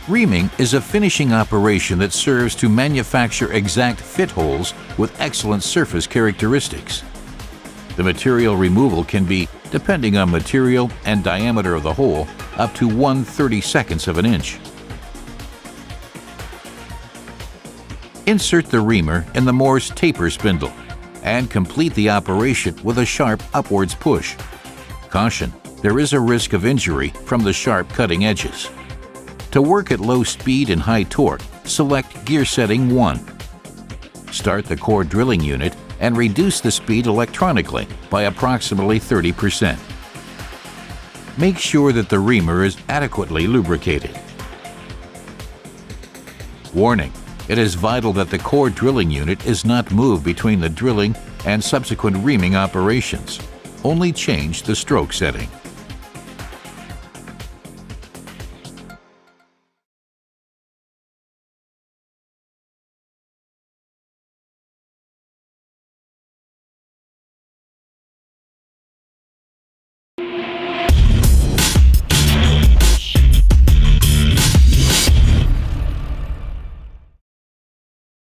Reaming is a finishing operation that serves to manufacture exact fit holes with excellent surface characteristics. The material removal can be, depending on material and diameter of the hole, up to 1/32 of an inch. Insert the reamer in the Morse taper spindle and complete the operation with a sharp upwards push. Caution: there is a risk of injury from the sharp cutting edges. To work at low speed and high torque, select gear setting 1. Start the core drilling unit and reduce the speed electronically by approximately 30%. Make sure that the reamer is adequately lubricated. Warning: it is vital that the core drilling unit is not moved between the drilling and subsequent reaming operations. Only change the stroke setting.